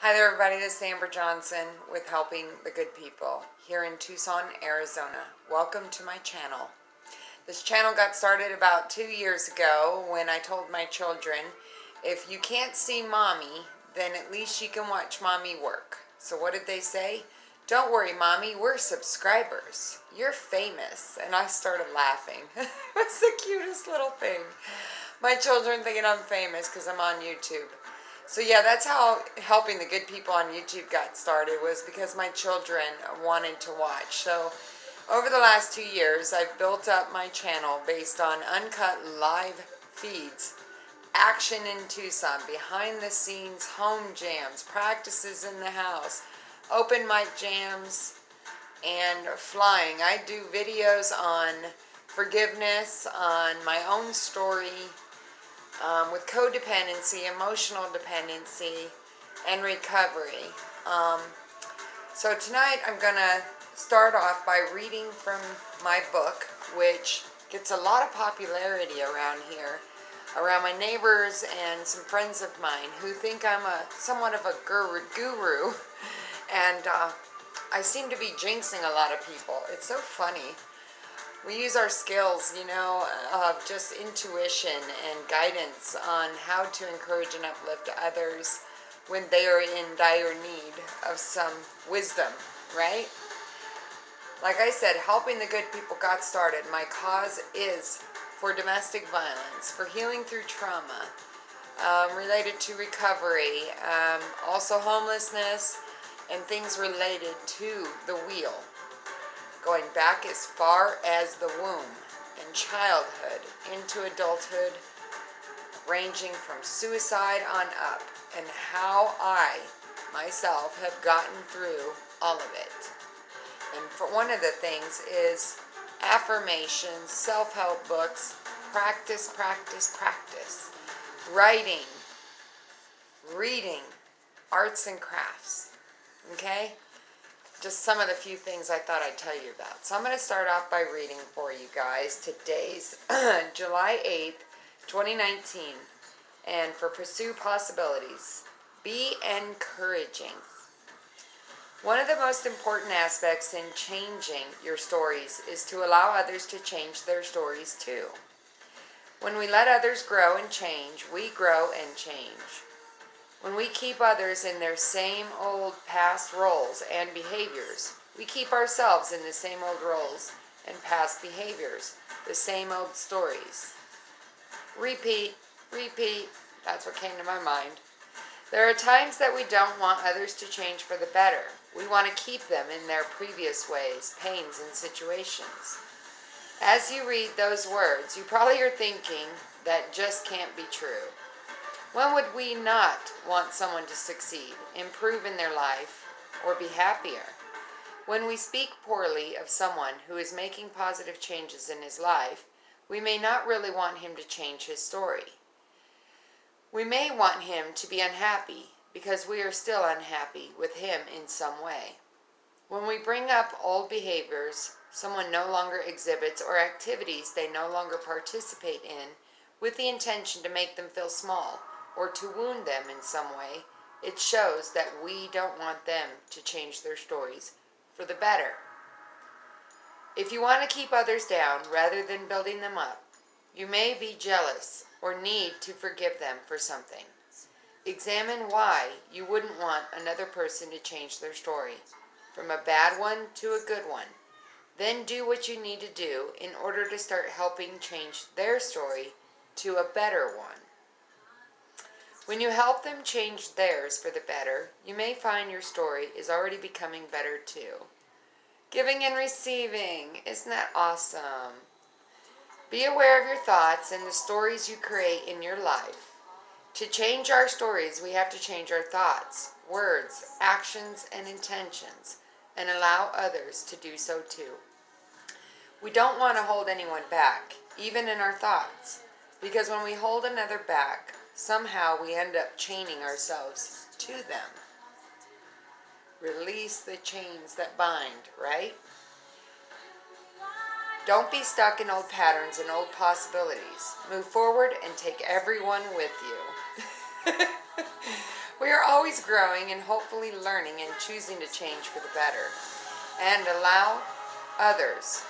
Hi there everybody, this is Amber Johnson with Helping the Good People here in Tucson, Arizona. Welcome to my channel. This channel got started about 2 years ago when I told my children, if you can't see mommy, then at least you can watch mommy work. So what did they say? Don't worry mommy, we're subscribers. You're famous. And I started laughing. It was the cutest little thing. My children thinking I'm famous because I'm on YouTube. So yeah, that's how Helping the Good People on YouTube got started, was because my children wanted to watch. So over the last 2 years, I've built up my channel based on uncut live feeds, action in Tucson, behind the scenes home jams, practices in the house, open mic jams, and flying. I do videos on forgiveness, on my own story, with codependency, emotional dependency, and recovery. So tonight I'm going to start off by reading from my book, which gets a lot of popularity around here, around my neighbors and some friends of mine who think I'm somewhat of a guru, and I seem to be jinxing a lot of people. It's so funny. We use our skills, of just intuition and guidance on how to encourage and uplift others when they are in dire need of some wisdom, right? Like I said, Helping the Good People got started. My cause is for domestic violence, for healing through trauma, related to recovery, also homelessness, and things related to the wheel, going back as far as the womb and childhood into adulthood, ranging from suicide on up, and how I, myself, have gotten through all of it. And for one of the things is affirmations, self-help books, practice, practice, practice, writing, reading, arts and crafts, okay? Just some of the few things I thought I'd tell you about. So I'm going to start off by reading for you guys today's July 8th, 2019. And for Pursue Possibilities, be encouraging. One of the most important aspects in changing your stories is to allow others to change their stories too. When we let others grow and change, we grow and change. When we keep others in their same old past roles and behaviors, we keep ourselves in the same old roles and past behaviors, the same old stories. Repeat, repeat, that's what came to my mind. There are times that we don't want others to change for the better. We want to keep them in their previous ways, pains, and situations. As you read those words, you probably are thinking that just can't be true. When would we not want someone to succeed, improve in their life, or be happier? When we speak poorly of someone who is making positive changes in his life, we may not really want him to change his story. We may want him to be unhappy because we are still unhappy with him in some way. When we bring up old behaviors someone no longer exhibits or activities they no longer participate in with the intention to make them feel small, or to wound them in some way, it shows that we don't want them to change their stories for the better. If you want to keep others down rather than building them up, you may be jealous or need to forgive them for something. Examine why you wouldn't want another person to change their story from a bad one to a good one. Then do what you need to do in order to start helping change their story to a better one. When you help them change theirs for the better, you may find your story is already becoming better too. Giving and receiving, isn't that awesome? Be aware of your thoughts and the stories you create in your life. To change our stories, we have to change our thoughts, words, actions, and intentions, and allow others to do so too. We don't want to hold anyone back, even in our thoughts, because when we hold another back, somehow we end up chaining ourselves to them. Release the chains that bind, right? Don't be stuck in old patterns and old possibilities. Move forward and take everyone with you. We are always growing and hopefully learning and choosing to change for the better, and allow others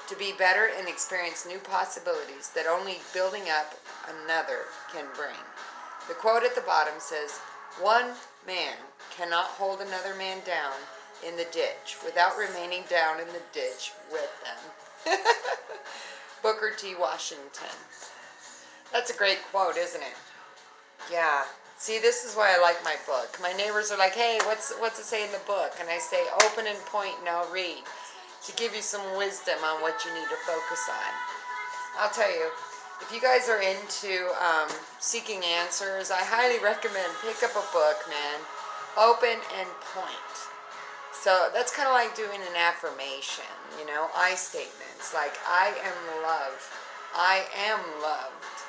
to be better and experience new possibilities that only building up another can bring. The quote at the bottom says, "One man cannot hold another man down in the ditch without remaining down in the ditch with them." Booker T. Washington. That's a great quote, isn't it? Yeah. See, this is why I like my book. My neighbors are like, "Hey, what's it say in the book?" And I say, "Open and point and I'll read," to give you some wisdom on what you need to focus on. I'll tell you, if you guys are into seeking answers, I highly recommend pick up a book, man. Open and point. So that's kind of like doing an affirmation, I statements like, I am love. I am loved.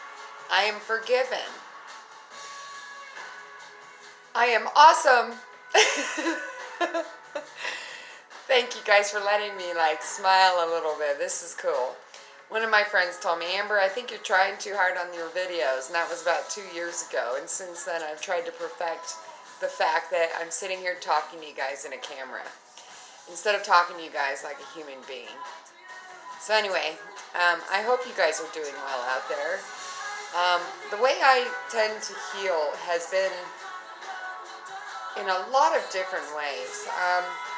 I am forgiven. I am awesome. Thank you guys for letting me smile a little bit. This is cool. One of my friends told me, "Amber, I think you're trying too hard on your videos," and that was about 2 years ago. And since then, I've tried to perfect the fact that I'm sitting here talking to you guys in a camera instead of talking to you guys like a human being. So anyway, I hope you guys are doing well out there. The way I tend to heal has been in a lot of different ways.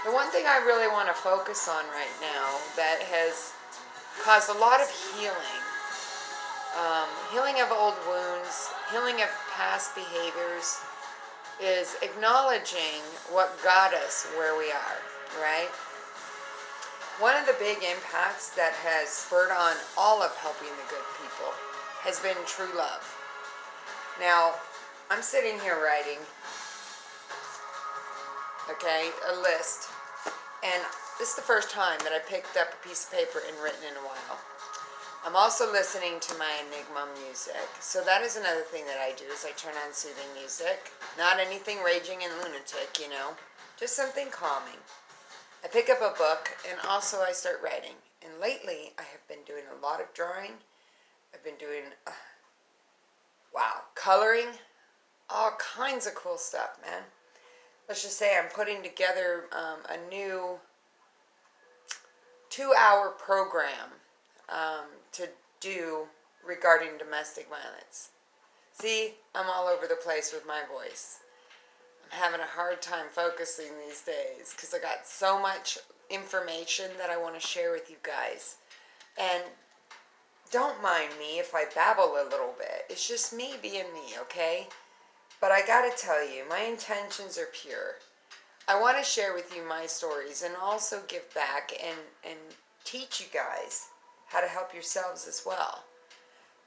The one thing I really want to focus on right now that has caused a lot of healing, healing of old wounds, healing of past behaviors, is acknowledging what got us where we are, right? One of the big impacts that has spurred on all of helping the good people has been true love. Now, I'm sitting here writing, a list, and this is the first time that I picked up a piece of paper and written in a while. I'm also listening to my Enigma music. So that is another thing that I do, is I turn on soothing music. Not anything raging and lunatic, just something calming. I pick up a book, and also I start writing. And lately, I have been doing a lot of drawing. I've been doing, coloring. All kinds of cool stuff, man. Let's just say I'm putting together a new 2-hour program to do regarding domestic violence. See, I'm all over the place with my voice. I'm having a hard time focusing these days because I got so much information that I want to share with you guys. And don't mind me if I babble a little bit. It's just me being me, okay? But I gotta tell you, my intentions are pure. I want to share with you my stories and also give back and teach you guys how to help yourselves as well.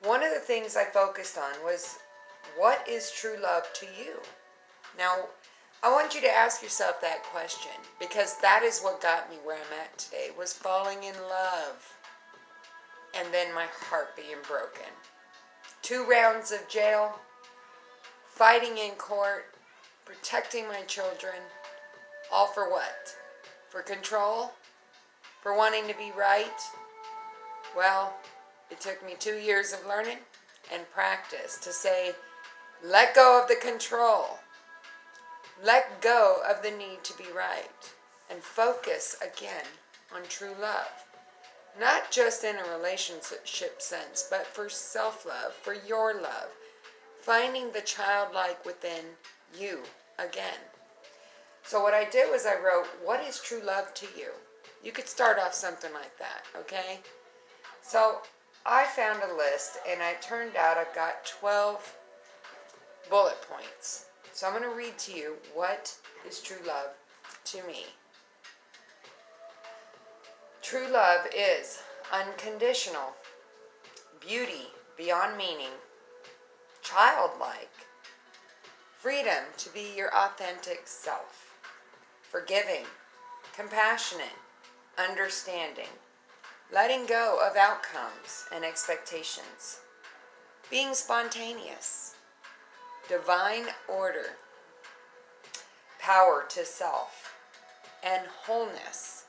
One of the things I focused on was, what is true love to you? Now, I want you to ask yourself that question, because that is what got me where I'm at today, was falling in love and then my heart being broken. 2 rounds of jail, fighting in court, protecting my children, all for what? For control? For wanting to be right? Well, it took me 2 years of learning and practice to say, let go of the control. Let go of the need to be right. And focus again on true love. Not just in a relationship sense, but for self-love, for your love. Finding the childlike within you again. So what I did was I wrote, what is true love to you? You could start off something like that, okay? So I found a list, and it turned out I've got 12 bullet points. So I'm going to read to you what is true love to me. True love is unconditional, beauty beyond meaning, childlike, freedom to be your authentic self, forgiving, compassionate, understanding, letting go of outcomes and expectations, being spontaneous, divine order, power to self, and wholeness,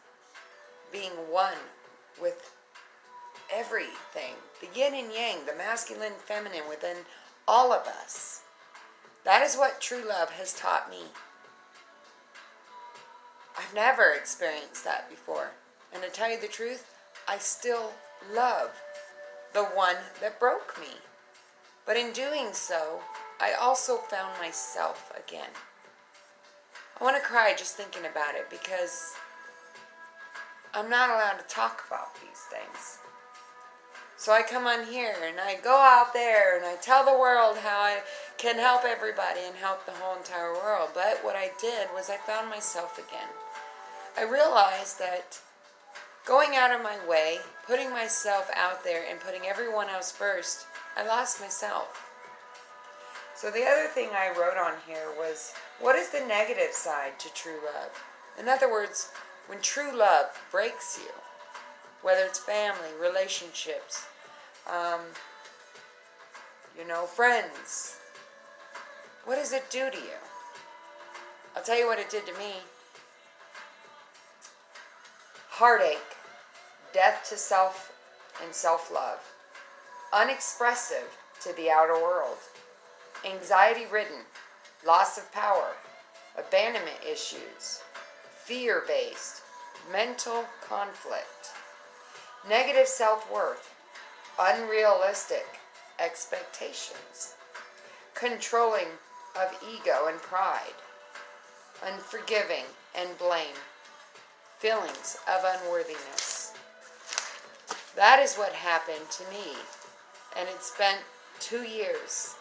being one with everything, the yin and yang, the masculine, feminine within all of us. That is what true love has taught me. I've never experienced that before. And to tell you the truth, I still love the one that broke me. But in doing so, I also found myself again. I want to cry just thinking about it because I'm not allowed to talk about these things. So I come on here and I go out there and I tell the world how I can help everybody and help the whole entire world. But what I did was I found myself again. I realized that going out of my way, putting myself out there and putting everyone else first, I lost myself. So the other thing I wrote on here was, what is the negative side to true love? In other words, when true love breaks you, whether it's family, relationships, friends, what does it do to you? I'll tell you what it did to me. Heartache, death to self and self-love, unexpressive to the outer world, anxiety-ridden, loss of power, abandonment issues, fear-based, mental conflict, negative self-worth, unrealistic expectations, controlling of ego and pride, unforgiving and blame, feelings of unworthiness. That is what happened to me, and it spent 2 years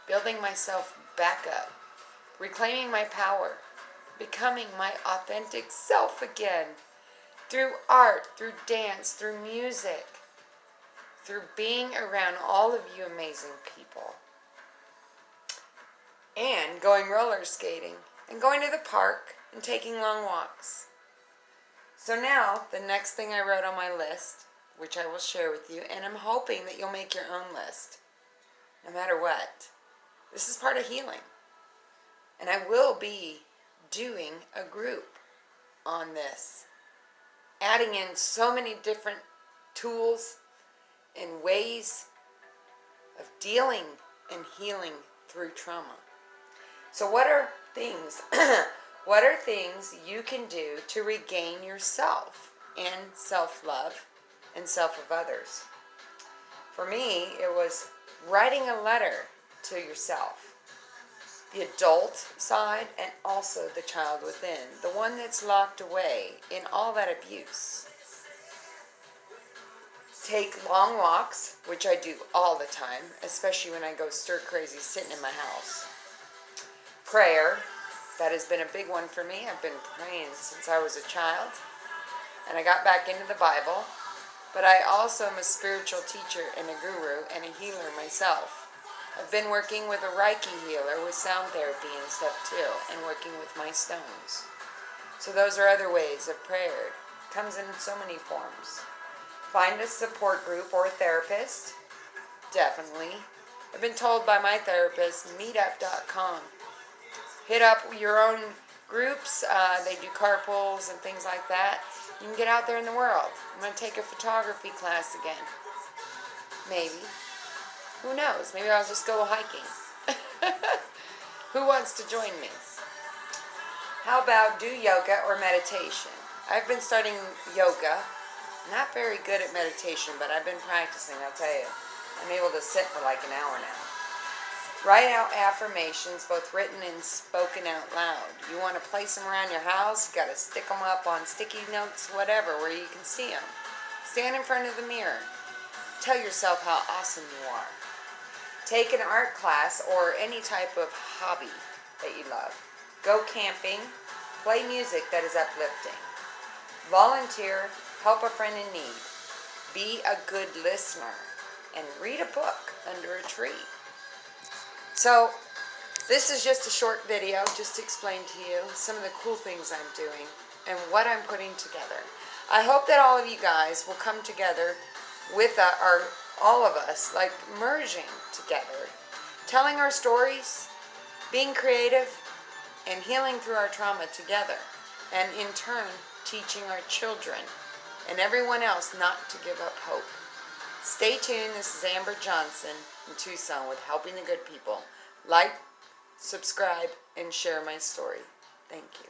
building myself back up, reclaiming my power, becoming my authentic self again, through art, through dance, through music, through being around all of you amazing people, and going roller skating, and going to the park, and taking long walks. So now, the next thing I wrote on my list, which I will share with you, and I'm hoping that you'll make your own list, no matter what. This is part of healing. And I will be doing a group on this, adding in so many different tools and ways of dealing and healing through trauma. So what are things you can do to regain yourself and self-love and self of others? For me, it was writing a letter to yourself, the adult side and also the child within, the one that's locked away in all that abuse. Take long walks, which I do all the time, especially when I go stir crazy sitting in my house. Prayer, that has been a big one for me. I've been praying since I was a child, and I got back into the Bible, but I also am a spiritual teacher and a guru and a healer myself. I've been working with a Reiki healer with sound therapy and stuff too, and working with my stones. So those are other ways of prayer. It comes in so many forms. Find a support group or a therapist. Definitely. I've been told by my therapist, meetup.com. Hit up your own groups. They do carpools and things like that. You can get out there in the world. I'm going to take a photography class again. Maybe. Who knows? Maybe I'll just go hiking. Who wants to join me? How about do yoga or meditation? I've been starting yoga. Not very good at meditation, but I've been practicing, I'll tell you. I'm able to sit for like an hour now. Write out affirmations, both written and spoken out loud. You want to place them around your house, you got to stick them up on sticky notes, whatever, where you can see them. Stand in front of the mirror. Tell yourself how awesome you are. Take an art class or any type of hobby that you love. Go camping. Play music that is uplifting. Volunteer. Help a friend in need. Be a good listener. And read a book under a tree. So, this is just a short video just to explain to you some of the cool things I'm doing and what I'm putting together. I hope that all of you guys will come together with all of us, like merging together, telling our stories, being creative, and healing through our trauma together, and in turn, teaching our children and everyone else not to give up hope. Stay tuned. This is Amber Johnson in Tucson with Helping the Good People. Like, subscribe, and share my story. Thank you.